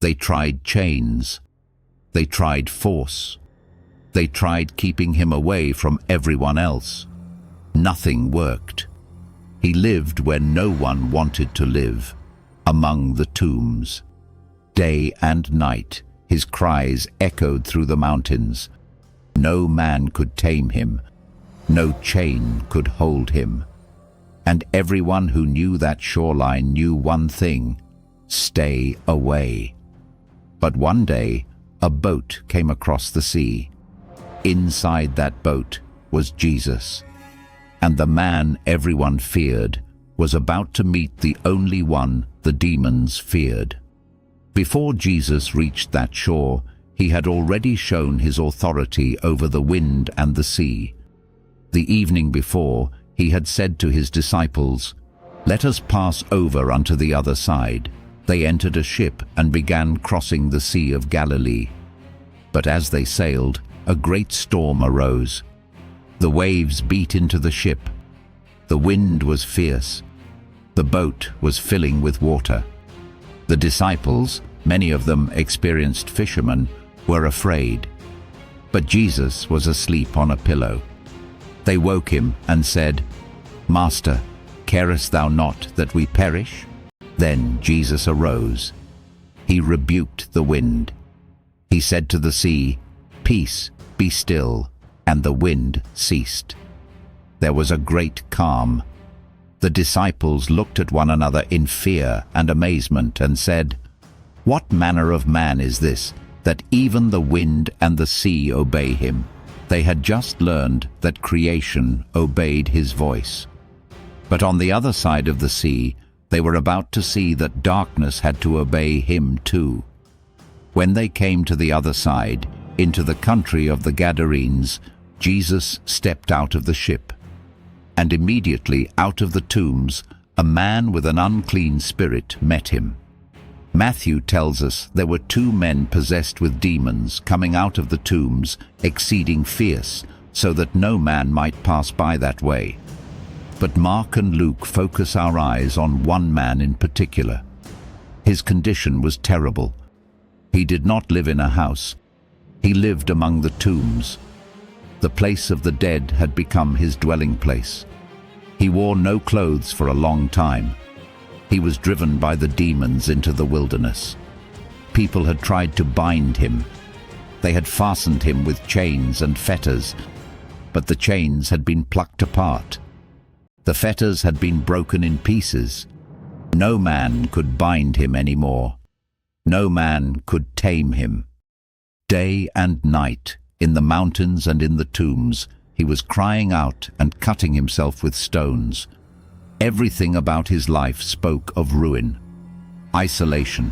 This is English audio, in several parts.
They tried chains. They tried force. They tried keeping him away from everyone else. Nothing worked. He lived where no one wanted to live, among the tombs. Day and night, his cries echoed through the mountains. No man could tame him. No chain could hold him. And everyone who knew that shoreline knew one thing: stay away. But one day, a boat came across the sea. Inside that boat was Jesus. And the man everyone feared was about to meet the only one the demons feared. Before Jesus reached that shore, he had already shown his authority over the wind and the sea. The evening before, he had said to his disciples, "Let us pass over unto the other side." They entered a ship and began crossing the Sea of Galilee. But as they sailed, a great storm arose. The waves beat into the ship. The wind was fierce. The boat was filling with water. The disciples, many of them experienced fishermen, were afraid. But Jesus was asleep on a pillow. They woke him and said, "Master, carest thou not that we perish?" Then Jesus arose. He rebuked the wind. He said to the sea, "Peace, be still," and the wind ceased. There was a great calm. The disciples looked at one another in fear and amazement and said, "What manner of man is this, that even the wind and the sea obey him?" They had just learned that creation obeyed his voice. But on the other side of the sea, they were about to see that darkness had to obey him too. When they came to the other side, into the country of the Gadarenes, Jesus stepped out of the ship. And immediately out of the tombs, a man with an unclean spirit met him. Matthew tells us there were 2 men possessed with demons coming out of the tombs, exceeding fierce, so that no man might pass by that way. But Mark and Luke focus our eyes on one man in particular. His condition was terrible. He did not live in a house. He lived among the tombs. The place of the dead had become his dwelling place. He wore no clothes for a long time. He was driven by the demons into the wilderness. People had tried to bind him. They had fastened him with chains and fetters, but the chains had been plucked apart. The fetters had been broken in pieces. No man could bind him anymore. No man could tame him. Day and night, in the mountains and in the tombs, he was crying out and cutting himself with stones. Everything about his life spoke of ruin, isolation,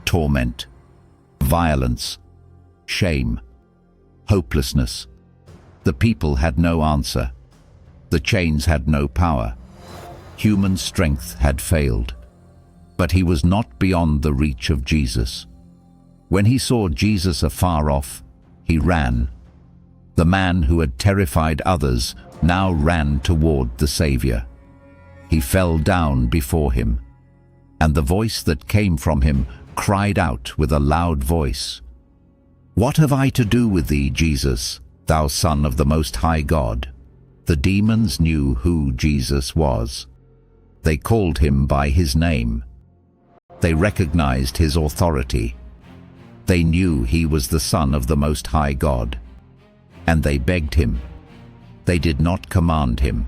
torment, violence, shame, hopelessness. The people had no answer. The chains had no power. Human strength had failed. But he was not beyond the reach of Jesus. When he saw Jesus afar off, he ran. The man who had terrified others now ran toward the Savior. He fell down before him, and the voice that came from him cried out with a loud voice, "What have I to do with thee, Jesus, thou Son of the Most High God?" The demons knew who Jesus was. They called him by his name. They recognized his authority. They knew he was the Son of the Most High God. And they begged him. They did not command him.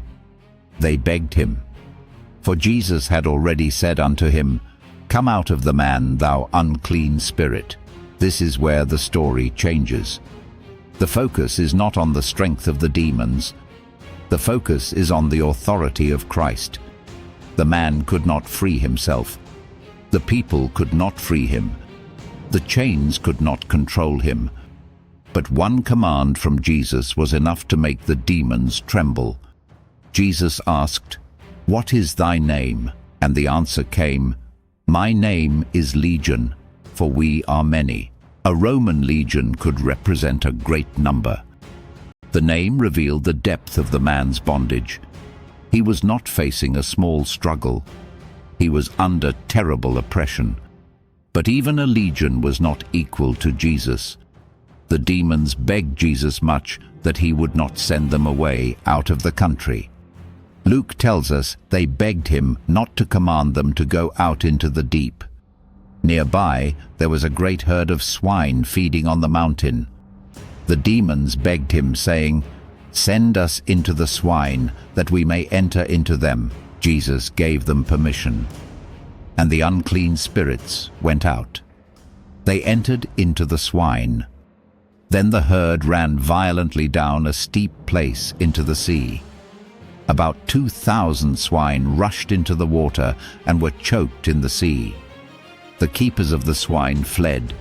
They begged him. For Jesus had already said unto him, "Come out of the man, thou unclean spirit." This is where the story changes. The focus is not on the strength of the demons. The focus is on the authority of Christ. The man could not free himself. The people could not free him. The chains could not control him. But one command from Jesus was enough to make the demons tremble. Jesus asked, "What is thy name?" And the answer came, "My name is Legion, for we are many." A Roman legion could represent a great number. The name revealed the depth of the man's bondage. He was not facing a small struggle. He was under terrible oppression. But even a legion was not equal to Jesus. The demons begged Jesus much that he would not send them away out of the country. Luke tells us they begged him not to command them to go out into the deep. Nearby, there was a great herd of swine feeding on the mountain. The demons begged him, saying, "Send us into the swine, that we may enter into them." Jesus gave them permission, and the unclean spirits went out. They entered into the swine. Then the herd ran violently down a steep place into the sea. About 2,000 swine rushed into the water and were choked in the sea. The keepers of the swine fled.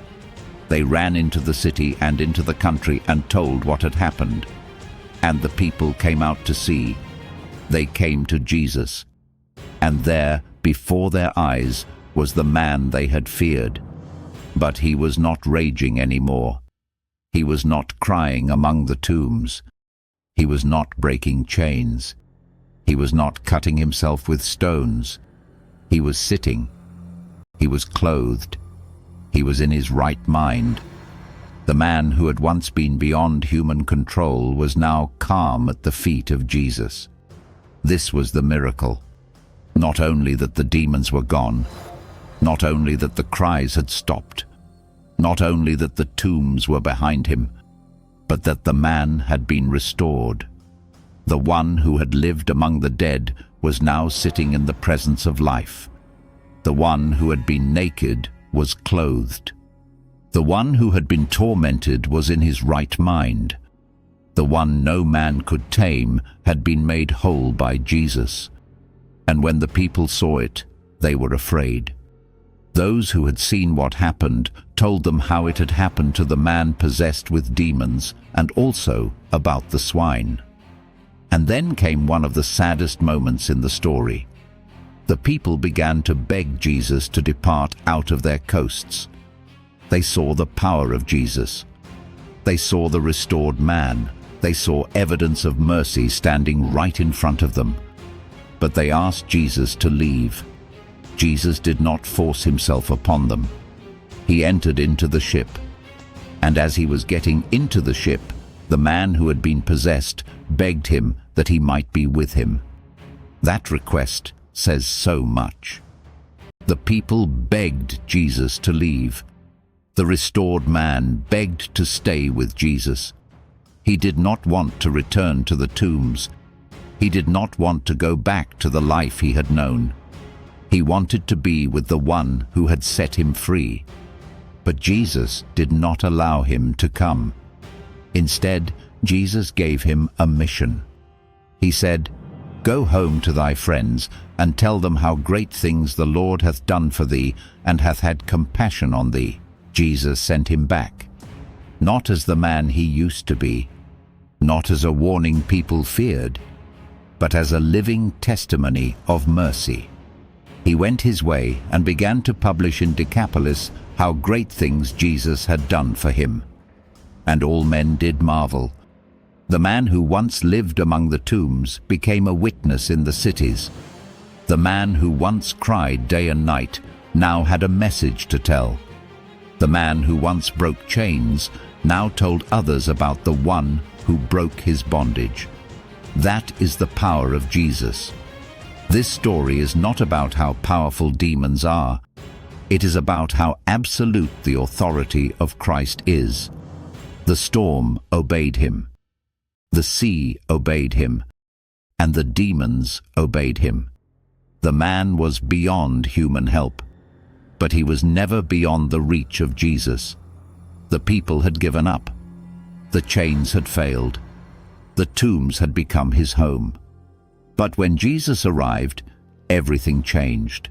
They ran into the city and into the country and told what had happened. And the people came out to see. They came to Jesus. And there, before their eyes, was the man they had feared. But he was not raging anymore. He was not crying among the tombs. He was not breaking chains. He was not cutting himself with stones. He was sitting. He was clothed. He was in his right mind. The man who had once been beyond human control was now calm at the feet of Jesus. This was the miracle. Not only that the demons were gone, not only that the cries had stopped, not only that the tombs were behind him, but that the man had been restored. The one who had lived among the dead was now sitting in the presence of life. The one who had been naked was clothed. The one who had been tormented was in his right mind. The one no man could tame had been made whole by Jesus. And when the people saw it, they were afraid. Those who had seen what happened told them how it had happened to the man possessed with demons, and also about the swine. And then came one of the saddest moments in the story. The people began to beg Jesus to depart out of their coasts. They saw the power of Jesus. They saw the restored man. They saw evidence of mercy standing right in front of them. But they asked Jesus to leave. Jesus did not force himself upon them. He entered into the ship. And as he was getting into the ship, the man who had been possessed begged him that he might be with him. That request says so much. The people begged Jesus to leave. The restored man begged to stay with Jesus. He did not want to return to the tombs. He did not want to go back to the life he had known. He wanted to be with the one who had set him free. But Jesus did not allow him to come. Instead, Jesus gave him a mission. He said, "Go home to thy friends, and tell them how great things the Lord hath done for thee, and hath had compassion on thee." Jesus sent him back, not as the man he used to be, not as a warning people feared, but as a living testimony of mercy. He went his way and began to publish in Decapolis how great things Jesus had done for him. And all men did marvel. The man who once lived among the tombs became a witness in the cities. The man who once cried day and night now had a message to tell. The man who once broke chains now told others about the one who broke his bondage. That is the power of Jesus. This story is not about how powerful demons are. It is about how absolute the authority of Christ is. The storm obeyed him. The sea obeyed him. And the demons obeyed him. The man was beyond human help. But he was never beyond the reach of Jesus. The people had given up. The chains had failed. The tombs had become his home. But when Jesus arrived, everything changed.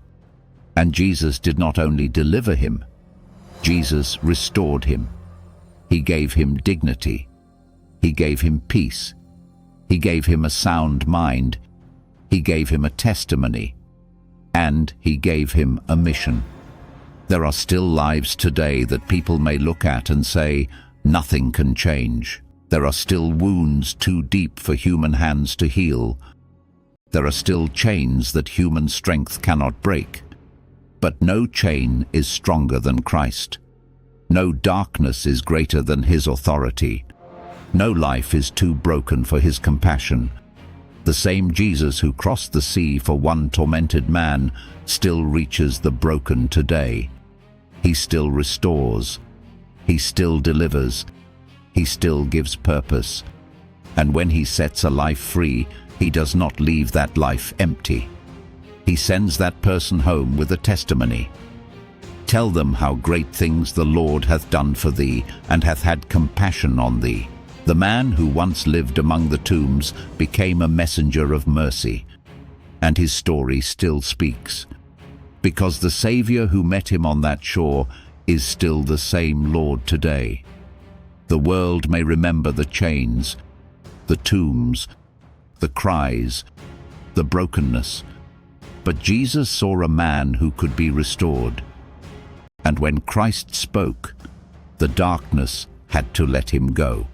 And Jesus did not only deliver him, Jesus restored him. He gave him dignity. He gave him peace. He gave him a sound mind. He gave him a testimony. And he gave him a mission. There are still lives today that people may look at and say, nothing can change. There are still wounds too deep for human hands to heal. There are still chains that human strength cannot break. But no chain is stronger than Christ. No darkness is greater than his authority. No life is too broken for his compassion. The same Jesus who crossed the sea for one tormented man still reaches the broken today. He still restores. He still delivers. He still gives purpose. And when he sets a life free, he does not leave that life empty. He sends that person home with a testimony. Tell them how great things the Lord hath done for thee, and hath had compassion on thee. The man who once lived among the tombs became a messenger of mercy, and his story still speaks, because the Savior who met him on that shore is still the same Lord today. The world may remember the chains, the tombs, the cries, the brokenness, but Jesus saw a man who could be restored. And when Christ spoke, the darkness had to let him go.